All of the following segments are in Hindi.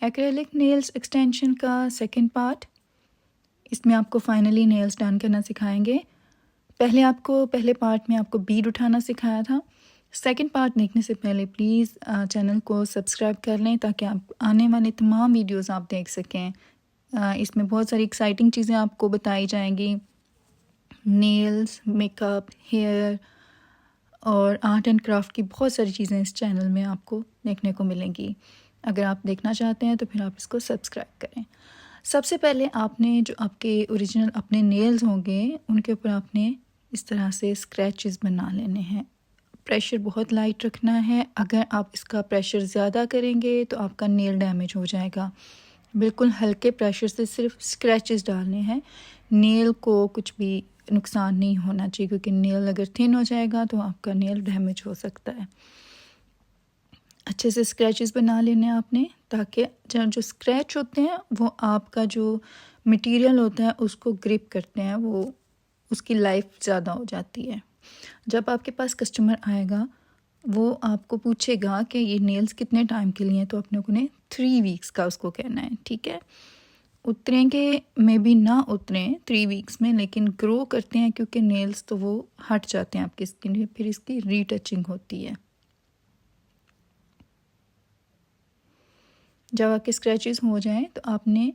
एक्रेलिक नेल्स एक्सटेंशन का सेकंड पार्ट, इसमें आपको फाइनली नेल्स डन करना सिखाएंगे। पहले पार्ट में आपको बीड उठाना सिखाया था। सेकंड पार्ट देखने से पहले प्लीज़ चैनल को सब्सक्राइब कर लें ताकि आप आने वाले तमाम वीडियोस आप देख सकें। इसमें बहुत सारी एक्साइटिंग चीज़ें आपको बताई जाएंगी, नेल्स, मेकअप, हेयर और आर्ट एंड क्राफ्ट की बहुत सारी चीज़ें इस चैनल में आपको देखने को मिलेंगी। अगर आप देखना चाहते हैं तो फिर आप इसको सब्सक्राइब करें। सबसे पहले आपने जो आपके ओरिजिनल अपने नेल्स होंगे उनके ऊपर आपने इस तरह से स्क्रैचेस बना लेने हैं। प्रेशर बहुत लाइट रखना है, अगर आप इसका प्रेशर ज़्यादा करेंगे तो आपका नेल डैमेज हो जाएगा। बिल्कुल हल्के प्रेशर से सिर्फ स्क्रैचेस डालने हैं, नेल को कुछ भी नुकसान नहीं होना चाहिए, क्योंकि नेल अगर थिन हो जाएगा तो आपका नेल डैमेज हो सकता है। अच्छे से स्क्रैचेस बना लेने हैं आपने, ताकि जो स्क्रैच होते हैं वो आपका जो मटेरियल होता है उसको ग्रिप करते हैं, वो उसकी लाइफ ज़्यादा हो जाती है। जब आपके पास कस्टमर आएगा वो आपको पूछेगा कि ये नेल्स कितने टाइम के लिए हैं, तो अपने उन्हें 3 वीक्स का उसको कहना है, ठीक है। उतरेंगे में भी ना उतरें 3 वीक्स में, लेकिन ग्रो करते हैं क्योंकि नेल्स तो वो हट जाते हैं आपकी स्किन में, फिर इसकी रीटचिंग होती है। जब आपके स्क्रैचेस हो जाएं तो आपने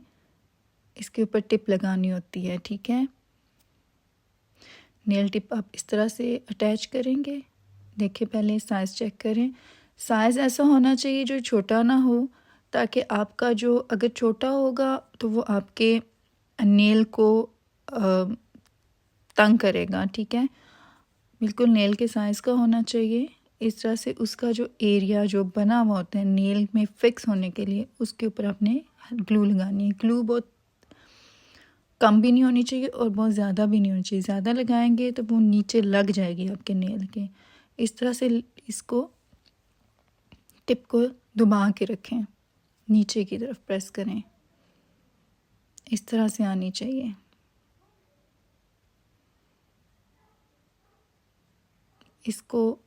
इसके ऊपर टिप लगानी होती है, ठीक है। नेल टिप आप इस तरह से अटैच करेंगे। देखिए, पहले साइज़ चेक करें। साइज़ ऐसा होना चाहिए जो छोटा ना हो, ताकि आपका जो अगर छोटा होगा तो वो आपके नेल को तंग करेगा, ठीक है। बिल्कुल नेल के साइज़ का होना चाहिए। इस तरह से उसका जो एरिया जो बना हुआ होता है नेल में फिक्स होने के लिए, उसके ऊपर आपने ग्लू लगानी है। ग्लू बहुत कम भी नहीं होनी चाहिए और बहुत ज़्यादा भी नहीं होनी चाहिए। ज़्यादा लगाएंगे तो वो नीचे लग जाएगी आपके नेल के। इस तरह से इसको टिप को दबा के रखें, नीचे की तरफ प्रेस करें, इस तरह से आनी चाहिए। इसको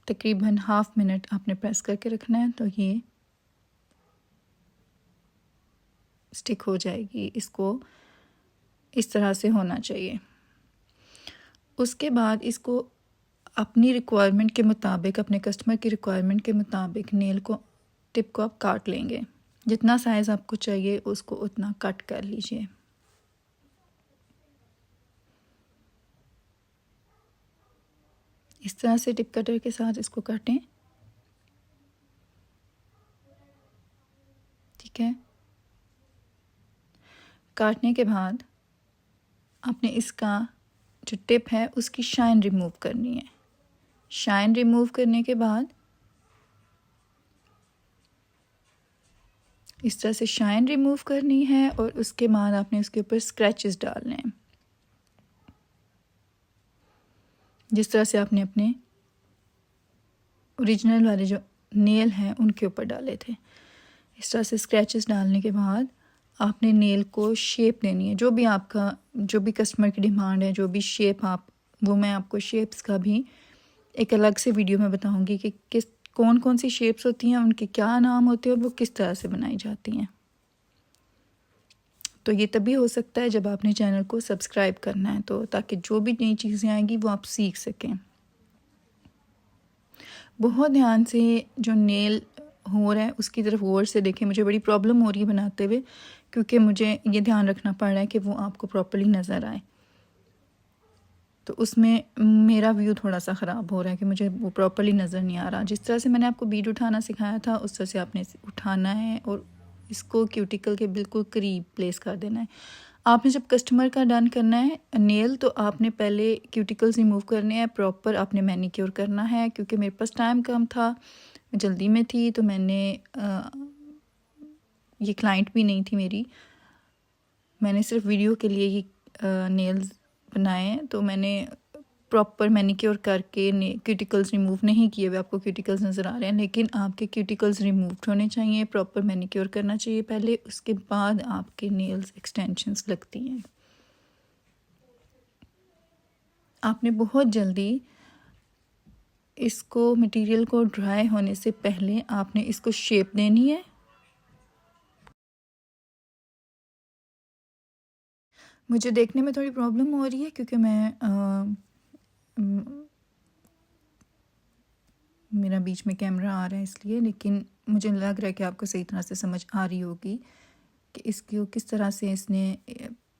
तकरीबन हाफ मिनट आपने प्रेस करके रखना है, तो ये स्टिक हो जाएगी। इसको इस तरह से होना चाहिए। उसके बाद इसको अपनी रिक्वायरमेंट के मुताबिक, अपने कस्टमर की रिक्वायरमेंट के मुताबिक नेल को टिप को आप काट लेंगे। जितना साइज़ आपको चाहिए उसको उतना कट कर लीजिए। इस तरह से टिप कटर के साथ इसको काटें, ठीक है। काटने के बाद आपने इसका जो टिप है उसकी शाइन रिमूव करनी है। शाइन रिमूव करने के बाद इस तरह से शाइन रिमूव करनी है और उसके बाद आपने उसके ऊपर स्क्रैचेस डालने हैं, जिस तरह से आपने अपने ओरिजिनल वाले जो नेल हैं उनके ऊपर डाले थे। इस तरह से स्क्रैचेस डालने के बाद आपने नेल को शेप देनी है, जो भी आपका, जो भी कस्टमर की डिमांड है, जो भी शेप आप, वो मैं आपको शेप्स का भी एक अलग से वीडियो में बताऊंगी कि कौन कौन सी शेप्स होती हैं, उनके क्या नाम होते हैं और वो किस तरह से बनाई जाती हैं। तो ये तभी हो सकता है जब आपने चैनल को सब्सक्राइब करना है, तो ताकि जो भी नई चीज़ें आएंगी वो आप सीख सकें। बहुत ध्यान से जो नेल हो रहा है उसकी तरफ गौर से देखें। मुझे बड़ी प्रॉब्लम हो रही है बनाते हुए, क्योंकि मुझे ये ध्यान रखना पड़ रहा है कि वो आपको प्रॉपर्ली नज़र आए। तो उसमें मेरा व्यू थोड़ा सा ख़राब हो रहा है कि मुझे वो प्रॉपर्ली नज़र नहीं आ रहा। जिस तरह से मैंने आपको बीड उठाना सिखाया था उस तरह से आपने उठाना है और इसको क्यूटिकल के बिल्कुल करीब प्लेस कर देना है। आपने जब कस्टमर का डन करना है नेल, तो आपने पहले क्यूटिकल्स रिमूव करने हैं, प्रॉपर आपने मैनिक्योर करना है। क्योंकि मेरे पास टाइम कम था, जल्दी में थी, तो मैंने ये क्लाइंट भी नहीं थी मेरी, मैंने सिर्फ वीडियो के लिए ही नेल्स बनाए हैं। तो मैंने प्रॉपर मैनिक्योर करके क्यूटिकल्स रिमूव नहीं किए हुए। आपको क्यूटिकल्स नज़र आ रहे हैं, लेकिन आपके क्यूटिकल्स रिमूव होने चाहिए। प्रॉपर मैनिक्योर करना चाहिए पहले, उसके बाद आपके नेल्स एक्सटेंशंस लगती हैं। आपने बहुत जल्दी इसको, मटेरियल को ड्राई होने से पहले आपने इसको शेप देनी है। मुझे देखने में थोड़ी प्रॉब्लम हो रही है क्योंकि मेरा बीच में कैमरा आ रहा है इसलिए, लेकिन मुझे लग रहा है कि आपको सही तरह से समझ आ रही होगी कि इसको किस तरह से इसने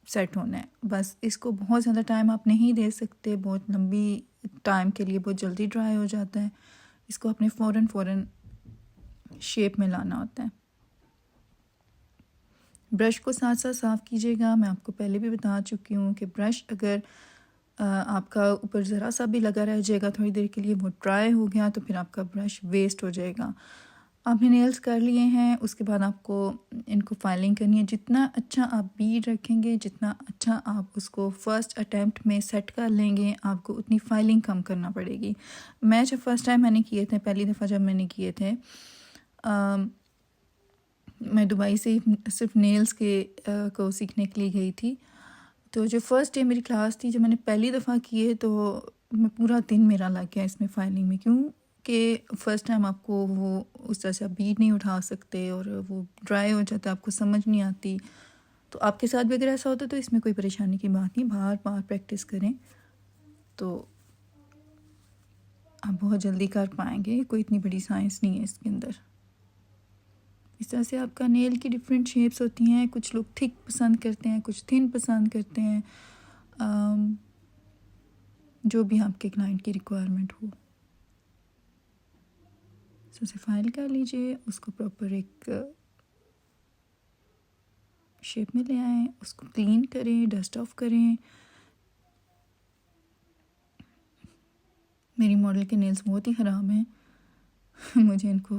सेट होना है। बस इसको बहुत ज़्यादा टाइम आप नहीं दे सकते, बहुत लंबी टाइम के लिए बहुत जल्दी ड्राई हो जाता है। इसको अपने फ़ौरन शेप में लाना होता है। ब्रश को साथ साथ साफ़ कीजिएगा। मैं आपको पहले भी बता चुकी हूँ कि ब्रश अगर आपका ऊपर ज़रा सा भी लगा रह जाएगा थोड़ी देर के लिए, वो ड्राई हो गया तो फिर आपका ब्रश वेस्ट हो जाएगा। आपने नेल्स कर लिए हैं, उसके बाद आपको इनको फाइलिंग करनी है। जितना अच्छा आप बीड रखेंगे, जितना अच्छा आप उसको फ़र्स्ट अटैम्प्ट में सेट कर लेंगे, आपको उतनी फाइलिंग कम करना पड़ेगी। मैं जब फ़र्स्ट टाइम मैंने किए थे, पहली दफ़ा जब मैंने किए थे, मैं दुबई से सिर्फ नेल्स के को सीखने के लिए गई थी। तो जो फ़र्स्ट डे मेरी क्लास थी, जब मैंने पहली दफ़ा किए तो मैं पूरा दिन मेरा लग गया इसमें फाइलिंग में, क्योंकि फ़र्स्ट टाइम आपको वो उस तरह से आप बीड नहीं उठा सकते और वो ड्राई हो जाता है, आपको समझ नहीं आती। तो आपके साथ भी अगर ऐसा होता तो इसमें कोई परेशानी की बात नहीं, बार बार प्रैक्टिस करें तो आप बहुत जल्दी कर पाएंगे। कोई इतनी बड़ी साइंस नहीं है इसके अंदर। इस तरह से आपका नेल की डिफरेंट शेप्स होती हैं। कुछ लोग थिक पसंद करते हैं, कुछ थिन पसंद करते हैं, जो भी आपके क्लाइंट की रिक्वायरमेंट हो। उसे फाइल कर लीजिए, उसको प्रॉपर एक शेप में ले आएँ, उसको क्लीन करें, डस्ट ऑफ करें। मेरी मॉडल के नेल्स बहुत ही ख़राब हैं मुझे इनको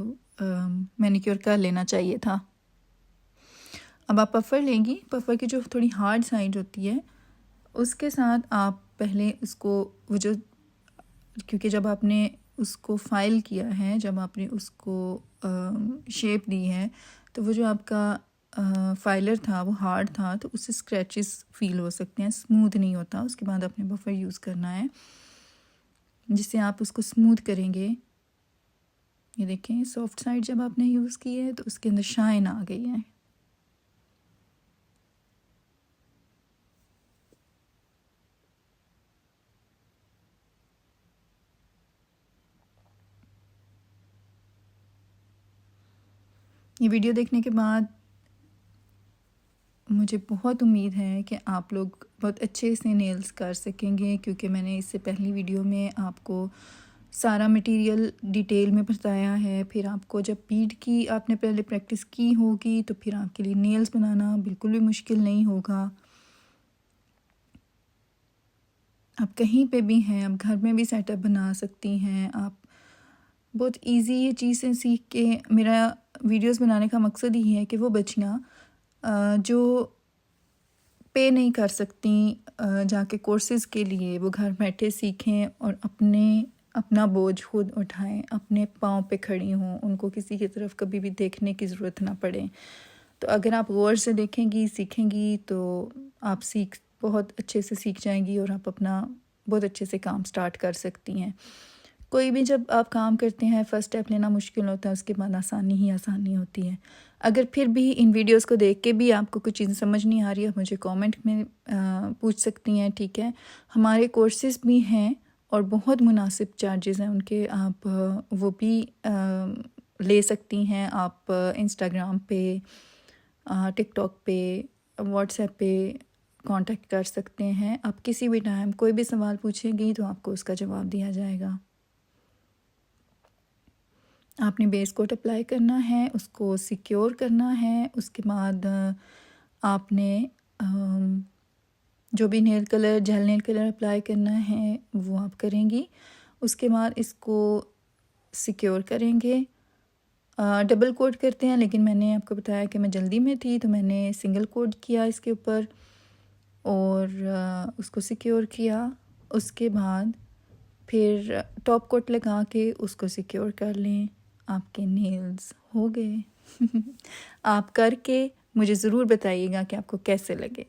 मैनिक्योर कर लेना चाहिए था। अब आप पफ़र लेंगी। पफ़र की जो थोड़ी हार्ड साइड होती है उसके साथ आप पहले उसको वो जो, क्योंकि जब आपने उसको फाइल किया है, जब आपने उसको शेप दी है, तो वो जो आपका फाइलर था वो हार्ड था, तो उससे स्क्रैचेस फ़ील हो सकते हैं, स्मूथ नहीं होता। उसके बाद आपने बफर यूज़ करना है जिससे आप उसको स्मूथ करेंगे। ये देखें, सॉफ्ट साइड जब आपने यूज़ की है तो उसके अंदर शाइन आ गई है। ये वीडियो देखने के बाद मुझे बहुत उम्मीद है कि आप लोग बहुत अच्छे से नेल्स कर सकेंगे, क्योंकि मैंने इससे पहली वीडियो में आपको सारा मटेरियल डिटेल में बताया है। फिर आपको जब बीड की आपने पहले प्रैक्टिस की होगी तो फिर आपके लिए नेल्स बनाना बिल्कुल भी मुश्किल नहीं होगा। आप कहीं पे भी हैं, आप घर में भी सेटअप बना सकती हैं। आप बहुत इजी ये चीज़ें सीख के, मेरा वीडियोस बनाने का मकसद ही है कि वो बच्चियाँ जो पे नहीं कर सकती जाके कोर्सेज़ के लिए, वो घर बैठे सीखें और अपना बोझ खुद उठाएं, अपने पाँव पे खड़ी हों, उनको किसी की तरफ कभी भी देखने की ज़रूरत ना पड़े। तो अगर आप गौर से देखेंगी, सीखेंगी, तो आप बहुत अच्छे से सीख जाएंगी और आप अपना बहुत अच्छे से काम स्टार्ट कर सकती हैं। कोई भी जब आप काम करते हैं फ़र्स्ट स्टेप लेना मुश्किल होता है, उसके बाद आसानी ही आसानी होती है। अगर फिर भी इन वीडियोस को देख के भी आपको कुछ चीज़ें समझ नहीं आ रही है, मुझे कमेंट में पूछ सकती हैं, ठीक है। हमारे कोर्सेज़ भी हैं और बहुत मुनासिब चार्जेज़ हैं उनके, आप वो भी ले सकती हैं। आप इंस्टाग्राम पे, टिकटॉक पे, व्हाट्सएप पे कांटेक्ट कर सकते हैं। आप किसी भी टाइम कोई भी सवाल पूछेंगी तो आपको उसका जवाब दिया जाएगा। आपने बेस कोट अप्लाई करना है, उसको सिक्योर करना है। उसके बाद आपने जो भी nail colour, jail nail colour apply करना है वो आप करेंगी। उसके बाद इसको सिक्योर करेंगे। डबल कोट करते हैं, लेकिन मैंने आपको बताया कि मैं जल्दी में थी तो मैंने सिंगल कोट किया इसके ऊपर और उसको सिक्योर किया। उसके बाद फिर टॉप कोट लगा के उसको सिक्योर कर लें, आपके नेल्स हो गए आप करके मुझे ज़रूर बताइएगा कि आपको कैसे लगे।